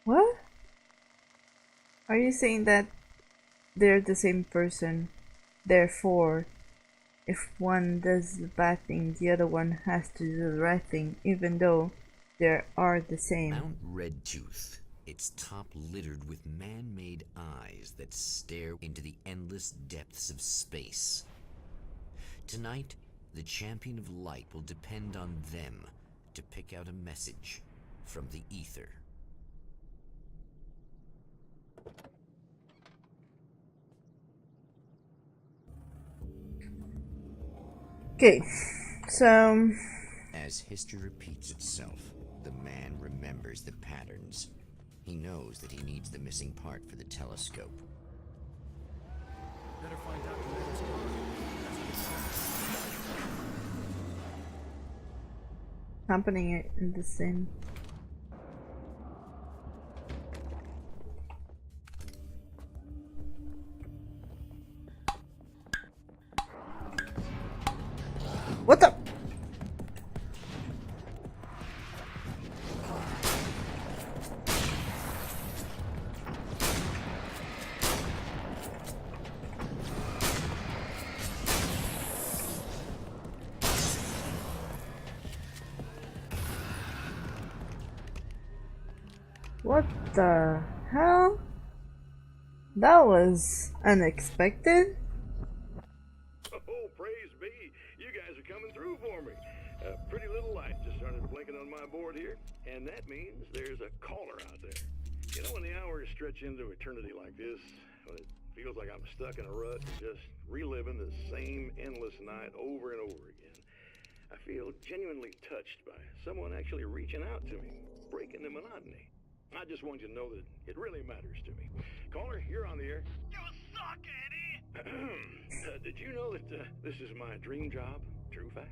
What? Are you saying that they're the same person? Therefore, if one does the bad thing, the other one has to do the right thing, even though they are the same. Mount Redtooth, its top littered with man-made eyes that stare into the endless depths of space. Tonight, the champion of light will depend on them to pick out a message from the ether. Okay, so As history repeats itself, the man remembers the patterns. He knows that he needs the missing part for the telescope. Better find Dr. Meadows' car. happening it in the same. What the? What the hell? That was unexpected. Oh, praise be. You guys are coming through for me. A pretty little light just started blinking on my board here, and that means there's a caller out there. You know, when the hours stretch into eternity like this, when it feels like I'm stuck in a rut and just reliving the same endless night over and over again, I feel genuinely touched by someone actually reaching out to me, breaking the monotony. I just want you to know that it really matters to me. Caller, you're on the air. You suck, Eddie! Did you know that this is my dream job? True fact.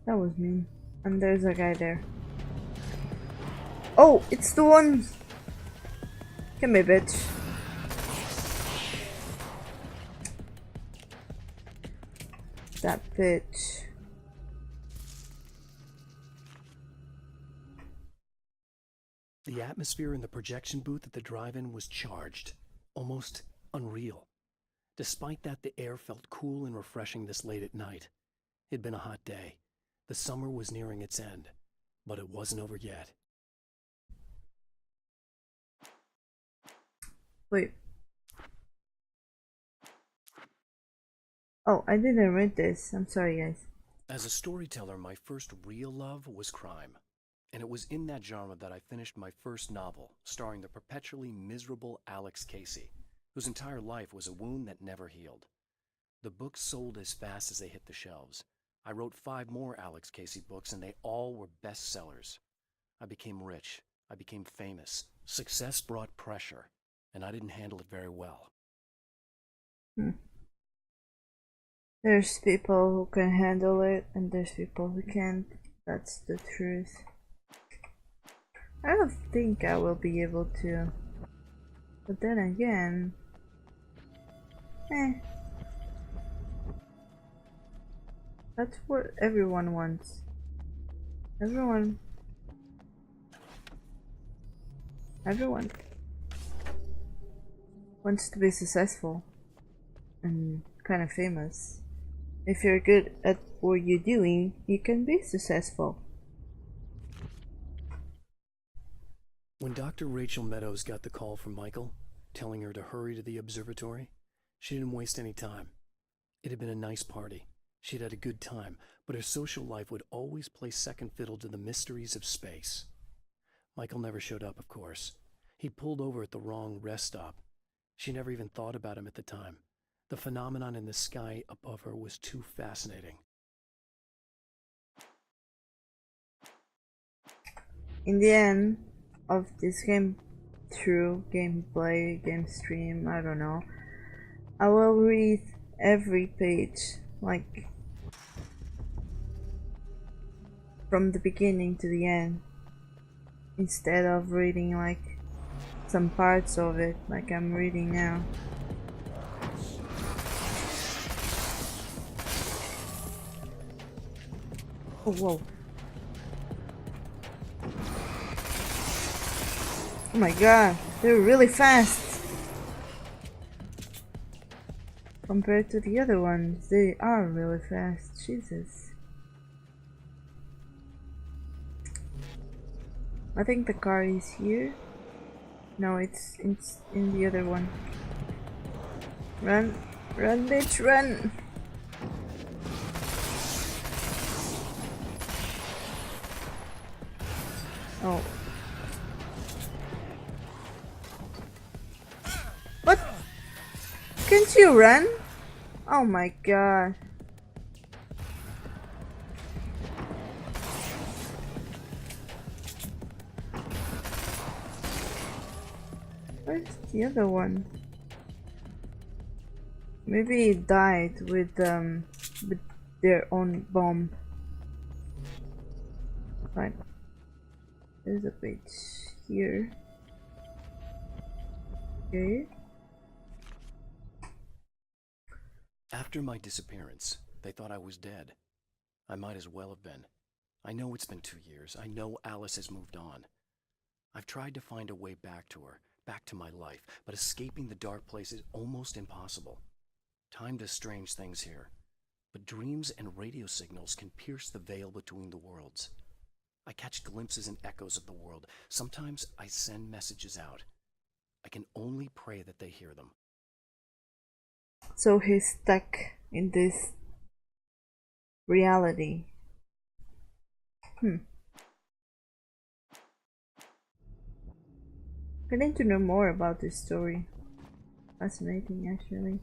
That was mean. And there's a guy there. Oh, it's the one. Come here, bitch. That bitch. The atmosphere in the projection booth at the drive-in was charged, almost unreal. Despite that, the air felt cool and refreshing this late at night. It'd been a hot day. The summer was nearing its end, but it wasn't over yet. Wait. Oh, I didn't read this. I'm sorry, guys. As a storyteller, my first real love was crime. And it was in that genre that I finished my first novel, starring the perpetually miserable Alex Casey, whose entire life was a wound that never healed. The books sold as fast as they hit the shelves. I wrote 5 more Alex Casey books, and they all were bestsellers. I became rich. I became famous. Success brought pressure, and I didn't handle it very well. There's people who can handle it, and there's people who can't. That's the truth. I don't think I will be able to. But then again... That's what everyone wants. Everyone wants to be successful and kind of famous. If you're good at what you're doing, you can be successful. When Dr. Rachel Meadows got the call from Michael, telling her to hurry to the observatory, she didn't waste any time. It had been a nice party. She'd had a good time, but her social life would always play second fiddle to the mysteries of space. Michael never showed up, of course. He pulled over at the wrong rest stop. She never even thought about him at the time. The phenomenon in the sky above her was too fascinating. In the end of this gameplay, game stream, I don't know, I will read every page, like, from the beginning to the end, instead of reading, like, some parts of it, like I'm reading now. Oh, whoa. Oh my god, they're really fast. Compared to the other ones, they are really fast. Jesus. I think the car is here. No, it's in the other one. Run! Run, bitch, run! Oh. What? Can't you run? Oh my god. Where's the other one? Maybe it died with their own bomb. Right. There's a page here. Okay. After my disappearance, they thought I was dead. I might as well have been. I know it's been 2 years. I know Alice has moved on. I've tried to find a way back to her, back to my life, but escaping the dark place is almost impossible. Time does strange things here, but dreams and radio signals can pierce the veil between the worlds. I catch glimpses and echoes of the world. Sometimes I send messages out. I can only pray that they hear them. So he's stuck in this reality. Getting to know more about this story. Fascinating, actually.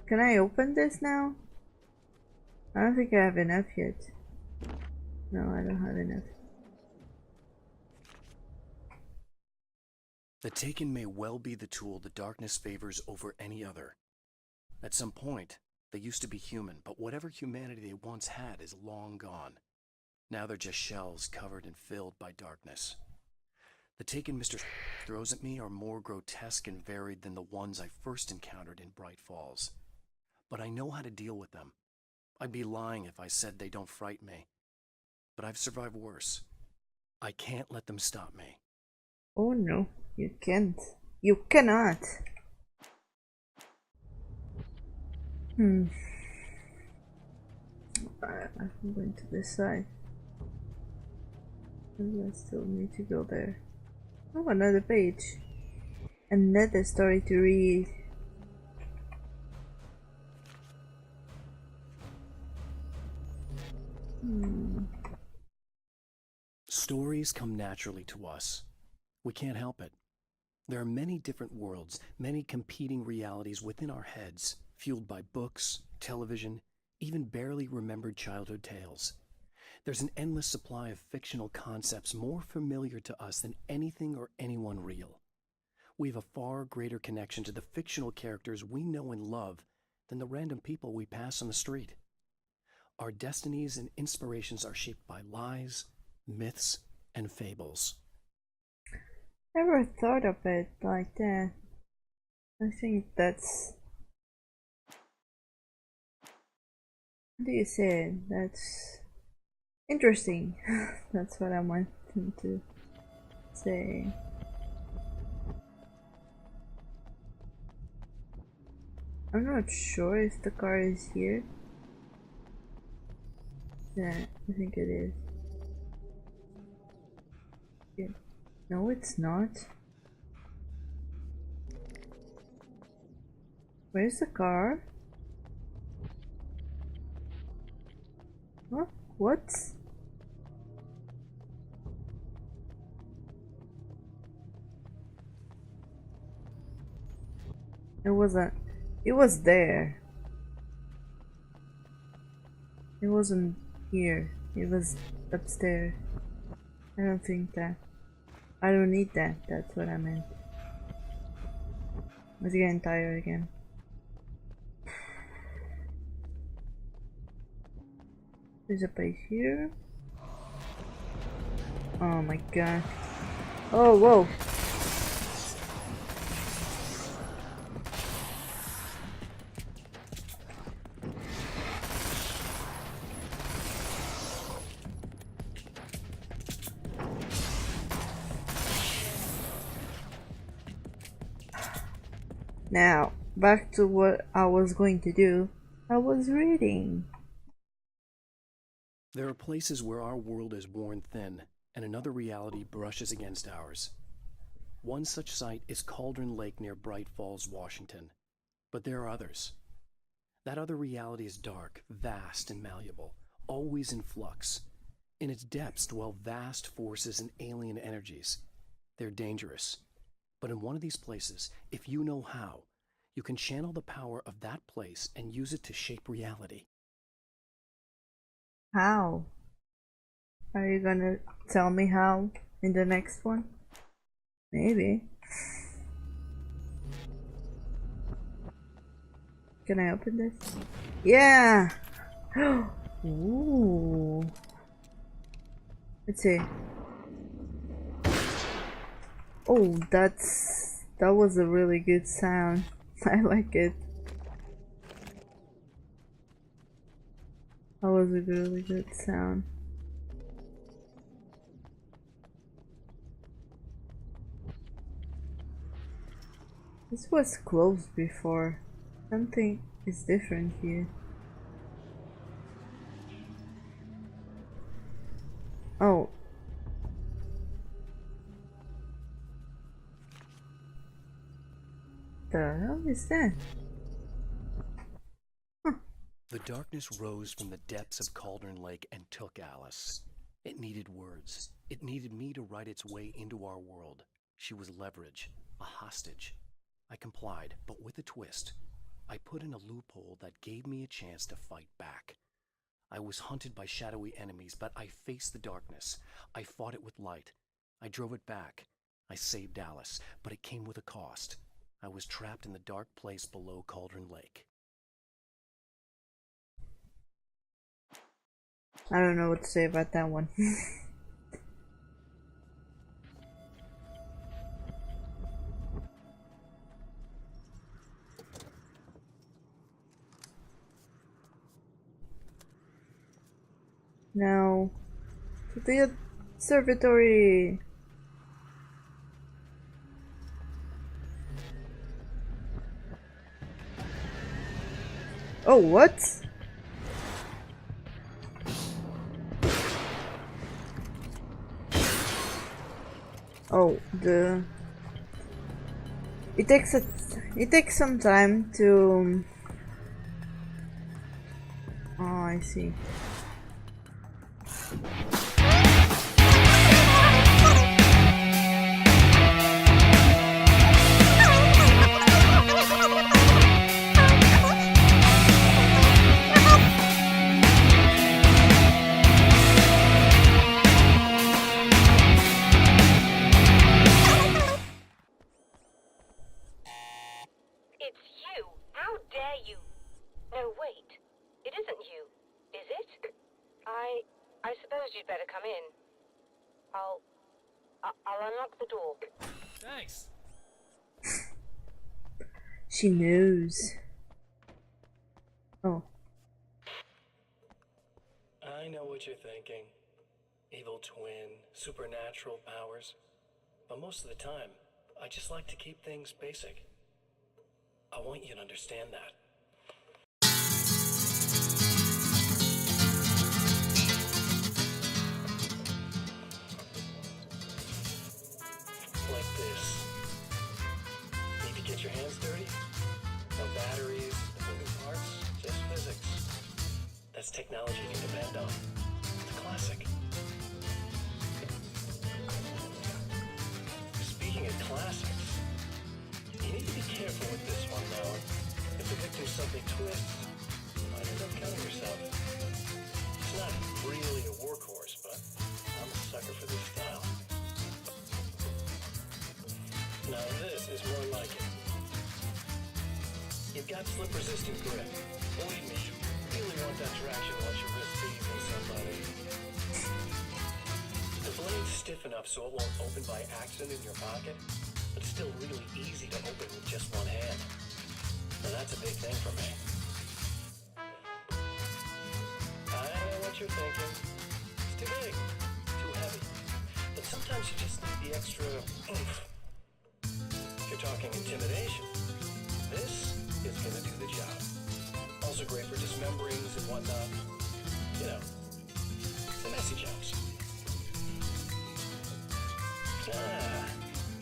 Can I open this now? I don't think I have enough yet. No, I don't have enough. The Taken may well be the tool the darkness favors over any other. At some point, they used to be human, but whatever humanity they once had is long gone. Now they're just shells covered and filled by darkness. The Taken Mr. throws at me are more grotesque and varied than the ones I first encountered in Bright Falls. But I know how to deal with them. I'd be lying if I said they don't frighten me. But I've survived worse. I can't let them stop me. Oh no, you can't. You cannot. I'm going to this side. Maybe I still need to go there. Oh, another page. Another story to read. Stories come naturally to us. We can't help it. There are many different worlds, many competing realities within our heads, fueled by books, television, even barely remembered childhood tales. There's an endless supply of fictional concepts more familiar to us than anything or anyone real. We have a far greater connection to the fictional characters we know and love than the random people we pass on the street. Our destinies and inspirations are shaped by lies, myths, and fables. Never thought of it like that. I think that's... How do you say it? That's interesting. That's what I wanted to say. I'm not sure if the car is here. Yeah, I think it is. Yeah. No, it's not. Where's the car? Huh? What? It wasn't. It was there. It wasn't here. It was upstairs. I don't think that. I don't need that. That's what I meant. I was getting tired again. There's a place here. Oh my god. Oh, whoa. Now, back to what I was going to do. I was reading. There are places where our world is worn thin, and another reality brushes against ours. One such site is Cauldron Lake near Bright Falls, Washington. But there are others. That other reality is dark, vast, and malleable, always in flux. In its depths dwell vast forces and alien energies. They're dangerous. But in one of these places, if you know how, you can channel the power of that place and use it to shape reality. How? Are you gonna tell me how in the next one? Maybe. Can I open this? Yeah! Ooh. Let's see. Oh, that was a really good sound. I like it. That was a really good sound. This was closed before. Something is different here. Oh. The hell is that? The darkness rose from the depths of Cauldron Lake and took Alice. It needed words. It needed me to write its way into our world. She was leverage, a hostage. I complied, but with a twist. I put in a loophole that gave me a chance to fight back. I was hunted by shadowy enemies, but I faced the darkness. I fought it with light. I drove it back. I saved Alice, but it came with a cost. I was trapped in the dark place below Cauldron Lake. I don't know what to say about that one. Now, to the observatory. Oh, what? Oh, it takes some time to. Oh, I see. I suppose you'd better come in. I'll unlock the door. Thanks. She knows. Oh. I know what you're thinking. Evil twin, supernatural powers. But most of the time, I just like to keep things basic. I want you to understand that. Like this. Need to get your hands dirty? No batteries, no moving parts, just physics. That's technology you can depend on. It's a classic. Speaking of classics, you need to be careful with this one though. If the victim suddenly twists, you might end up killing yourself. It's not really a workhorse, but I'm a sucker for this style. Now this is more like it. You've got slip-resistant grip. Believe me, really want that traction once your wrist being from somebody. The blade's stiff enough so it won't open by accident in your pocket, but it's still really easy to open with just one hand. Now that's a big thing for me. I know what you're thinking. It's too big, too heavy. But sometimes you just need the extra oomph. If you're talking intimidation, this is gonna do the job. Also great for dismemberings and whatnot. You know, the messy jobs.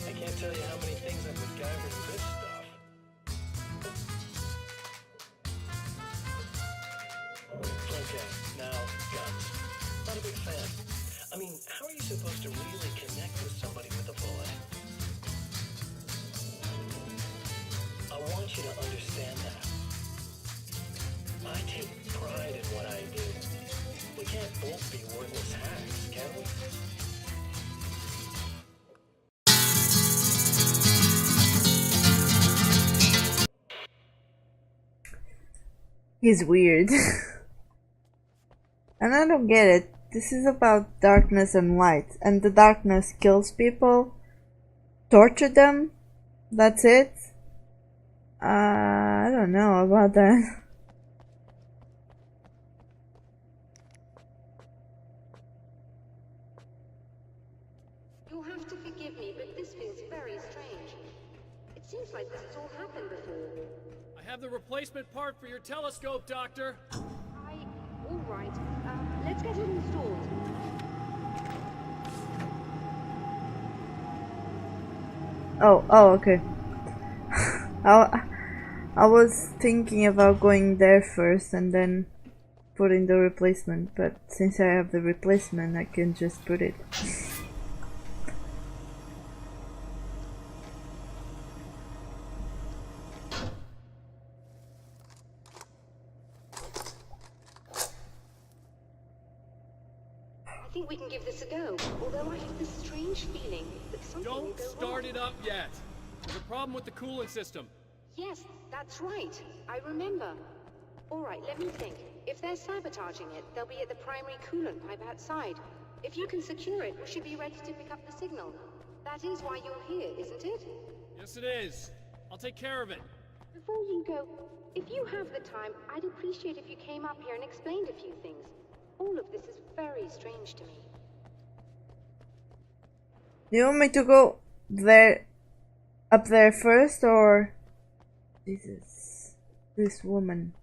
I can't tell you how many things I've MacGyvered with this stuff. Okay, now, guns. Not a big fan. I mean, how are you supposed to really connect with somebody with a bullet? I want you to understand that. I take pride in what I do. We can't both be worthless hacks, can we? He's weird. And I don't get it. This is about darkness and light, and the darkness kills people, torture them. That's it. I don't know about that. You'll have to forgive me, but this feels very strange. It seems like this has all happened before. I have the replacement part for your telescope, Doctor. All right. Let's get it installed. Oh, okay. I was thinking about going there first and then putting the replacement, but since I have the replacement, I can just put it. I think we can give this a go, although I have this strange feeling that something will Don't go start wrong. it up yet. There's a problem with the coolant system. Yes, that's right. I remember. All right, let me think. If they're sabotaging it, they'll be at the primary coolant pipe outside. If you can secure it, we should be ready to pick up the signal. That is why you're here, isn't it? Yes, it is. I'll take care of it. Before you go, if you have the time, I'd appreciate if you came up here and explained a few things. All of this is very strange to me. Do you want me to go there, up there first, or Jesus, this woman?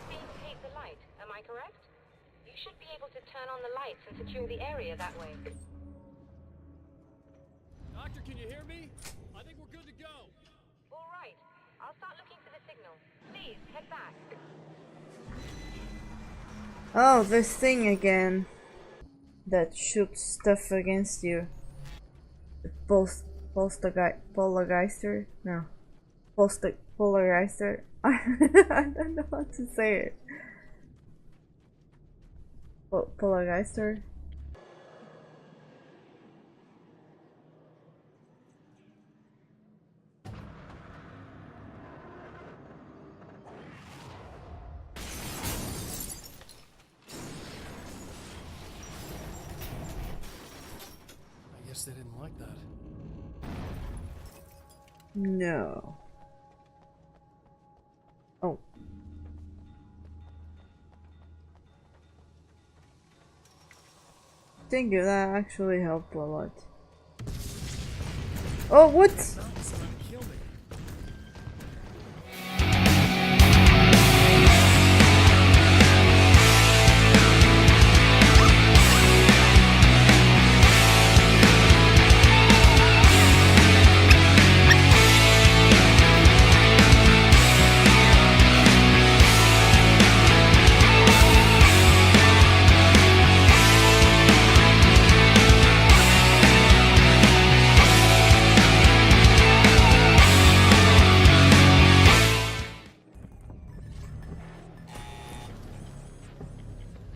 Maintain the light, am I correct? You should be able to turn on the lights and secure the area that way. Doctor, can you hear me? I think we're good to go. All right, I'll start looking for the signal. Please, head back. Oh, this thing again that shoots stuff against you. The poltergeister? No. Poltergeister? I don't know how to say it. Poltergeister? I guess they didn't like that. No. Oh. Thank you, that actually helped a lot. Oh, what? Kill me.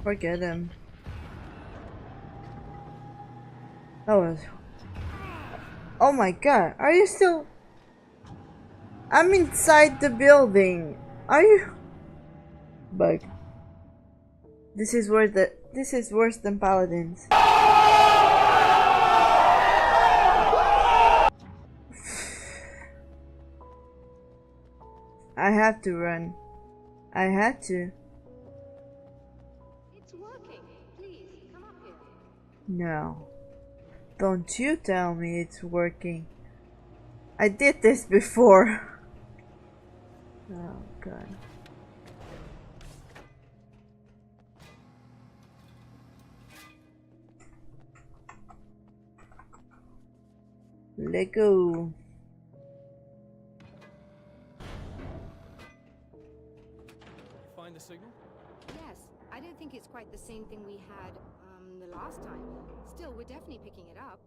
Forget him. That was. Oh my god, are you still. I'm inside the building. Are you. Bug. This is worse than Paladins. I have to run. I had to. It's working. Please, come up here. No. Don't you tell me it's working. I did this before. Oh god. Let go. Find the signal? Yes, I don't think it's quite the same thing we had, the last time. Still, we're definitely picking it up.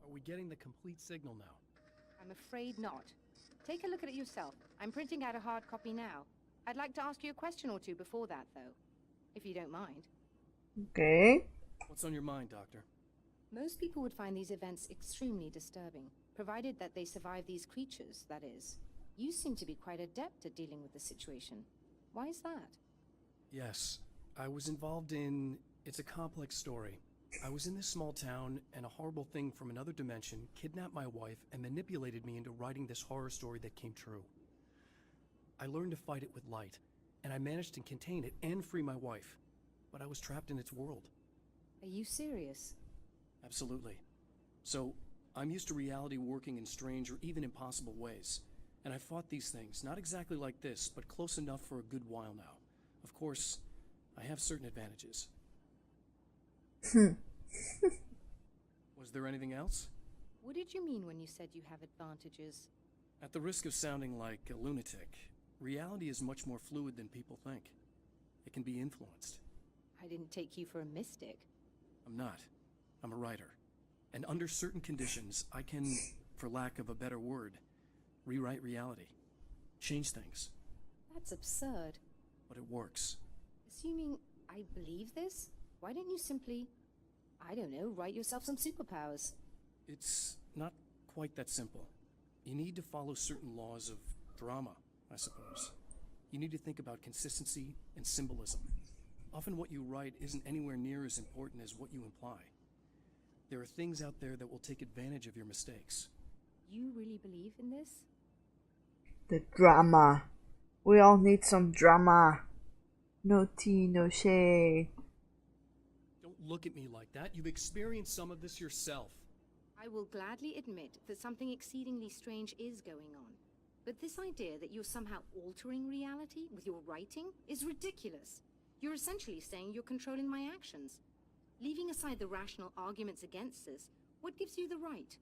Are we getting the complete signal now? I'm afraid not. Take a look at it yourself. I'm printing out a hard copy now. I'd like to ask you a question or two before that, though, if you don't mind. Okay. What's on your mind, Doctor? Most people would find these events extremely disturbing, provided that they survive these creatures, that is. You seem to be quite adept at dealing with the situation. Why is that? Yes, I was involved in... It's a complex story. I was in this small town, and a horrible thing from another dimension kidnapped my wife and manipulated me into writing this horror story that came true. I learned to fight it with light, and I managed to contain it and free my wife. But I was trapped in its world. Are you serious? Absolutely. So, I'm used to reality working in strange or even impossible ways. And I fought these things, not exactly like this, but close enough for a good while now. Of course, I have certain advantages. Was there anything else? What did you mean when you said you have advantages? At the risk of sounding like a lunatic, reality is much more fluid than people think. It can be influenced. I didn't take you for a mystic. I'm not. I'm a writer. And under certain conditions, I can, for lack of a better word, rewrite reality. Change things. That's absurd. But it works. Assuming I believe this, why don't you simply, I don't know, write yourself some superpowers? It's not quite that simple. You need to follow certain laws of drama, I suppose. You need to think about consistency and symbolism. Often what you write isn't anywhere near as important as what you imply. There are things out there that will take advantage of your mistakes. You really believe in this? The drama. We all need some drama. No tea, no shade. Don't look at me like that. You've experienced some of this yourself. I will gladly admit that something exceedingly strange is going on. But this idea that you're somehow altering reality with your writing is ridiculous. You're essentially saying you're controlling my actions. Leaving aside the rational arguments against this, what gives you the right?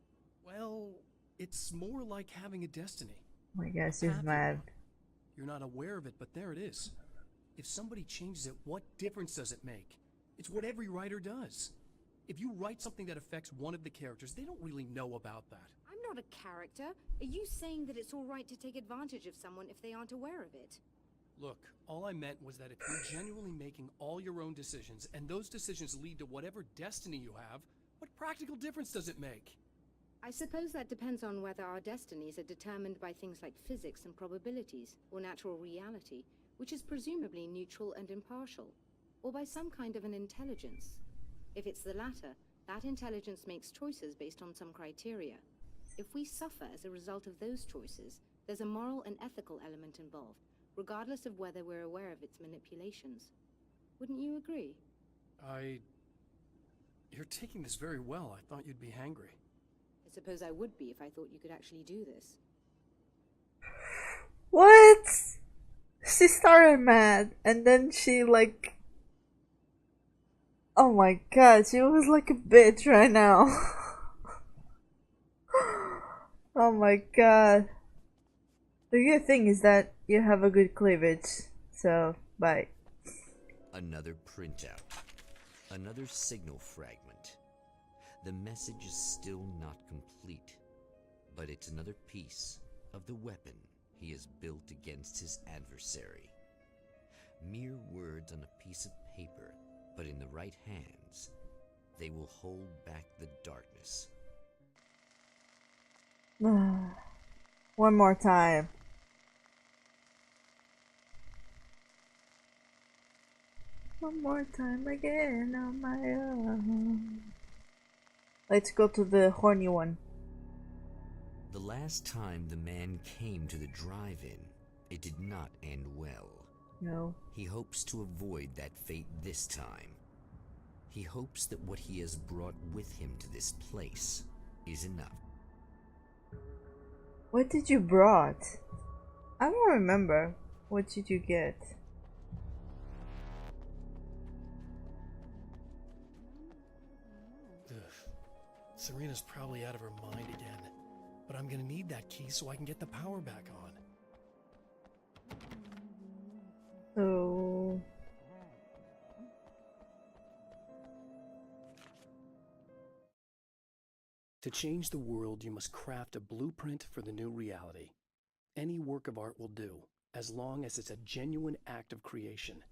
Well, it's more like having a destiny. Oh my gosh, she's Have you? mad. You're not aware of it, but there it is. If somebody changes it, what difference does it make? It's what every writer does. If you write something that affects one of the characters, they don't really know about that. I'm not a character. Are you saying that it's all right to take advantage of someone if they aren't aware of it? Look, all I meant was that if you're genuinely making all your own decisions, and those decisions lead to whatever destiny you have, what practical difference does it make? I suppose that depends on whether our destinies are determined by things like physics and probabilities, or natural reality, which is presumably neutral and impartial, or by some kind of an intelligence. If it's the latter, that intelligence makes choices based on some criteria. If we suffer as a result of those choices, there's a moral and ethical element involved, regardless of whether we're aware of its manipulations. Wouldn't you agree? You're taking this very well. I thought you'd be hangry. I suppose I would be if I thought you could actually do this. What? She started mad and then she like... Oh my god, she was like a bitch right now. Oh my god. The good thing is that you have a good cleavage, so bye. Another printout. Another signal fragment. The message is still not complete, but it's another piece of the weapon he has built against his adversary. Mere words on a piece of paper But in the right hands, they will hold back the darkness. One more time. One more time again on my own. Let's go to the horny one. The last time the man came to the drive-in, it did not end well. No. He hopes to avoid that fate this time. He hopes that what he has brought with him to this place is enough. What did you brought? I don't remember. What did you get? Ugh. Serena's probably out of her mind again. But I'm gonna need that key so I can get the power back on. So... To change the world, you must craft a blueprint for the new reality. Any work of art will do, as long as it's a genuine act of creation.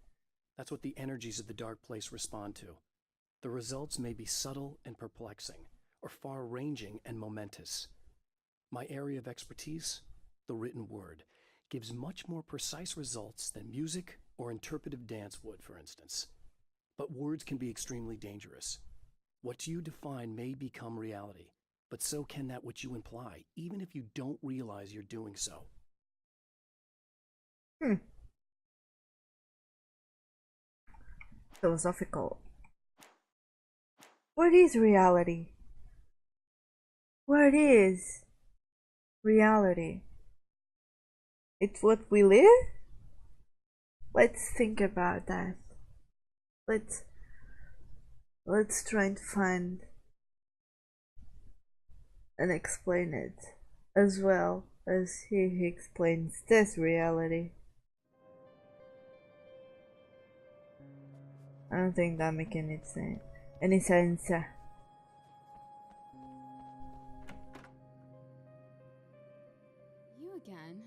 That's what the energies of the dark place respond to. The results may be subtle and perplexing, or far-ranging and momentous. My area of expertise, the written word, gives much more precise results than music or interpretive dance would, for instance. But words can be extremely dangerous. What you define may become reality, but so can that which you imply, even if you don't realize you're doing so. Philosophical. What is reality? What is reality? It's what we live? Let's think about that. Let's try and find and explain it as well as he explains this reality. I don't think that makes any sense. You again?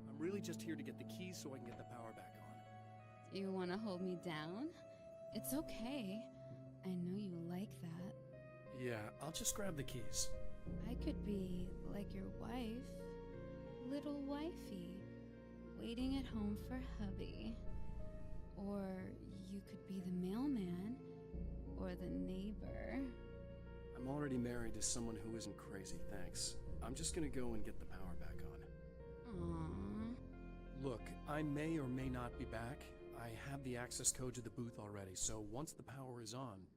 I'm really just here to get the keys so I can get the power back on. Do you want to hold me down? It's okay. I know you like that. Yeah, I'll just grab the keys. I could be like your wife, little wifey, waiting at home for hubby. Or you could be the mailman, or the neighbor. I'm already married to someone who isn't crazy, thanks. I'm just gonna go and get the power back on. Aww. Look, I may or may not be back. I have the access code to the booth already, so once the power is on...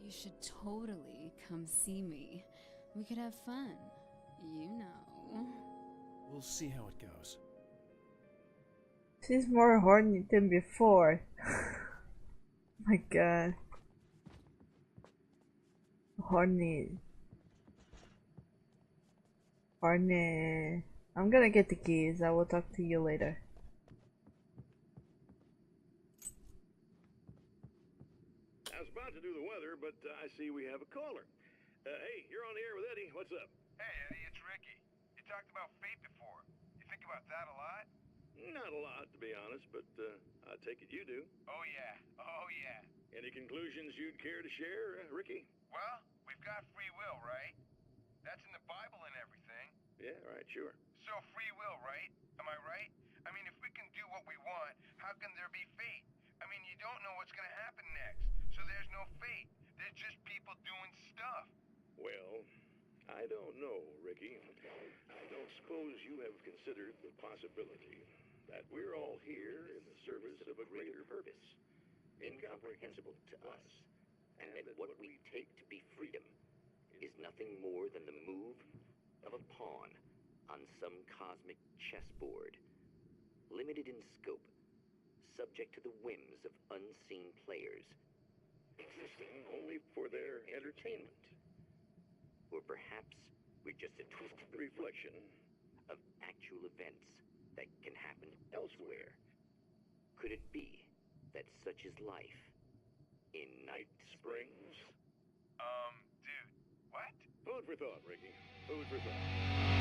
You should totally come see me. We could have fun. You know. We'll see how it goes. She's more horny than before. My god. Horny. I'm gonna get the keys. I will talk to you later. I was about to do the weather, but I see we have a caller. Hey, you're on the air with Eddie. What's up? Hey, Eddie, it's Ricky. You talked about fate before. You think about that a lot? Not a lot, to be honest, but I take it you do. Oh, yeah. Oh, yeah. Any conclusions you'd care to share, Ricky? Well, we've got free will, right? That's in the Bible and everything. Yeah, right, sure. So free will, right? Am I right? I mean, if we can do what we want, how can there be fate? I mean, you don't know what's going to happen next, so there's no fate. There's just people doing stuff. Well, I don't know, Ricky. I don't suppose you have considered the possibility that we're all here in the service of a greater purpose, incomprehensible to us, and that what we take to be freedom is nothing more than the move of a pawn on some cosmic chessboard, limited in scope, subject to the whims of unseen players, existing only for their entertainment. Or perhaps we're just a twisted reflection of actual events that can happen elsewhere. Could it be that such is life in Night Springs? Dude, what? Food for thought, Ricky. Food for thought.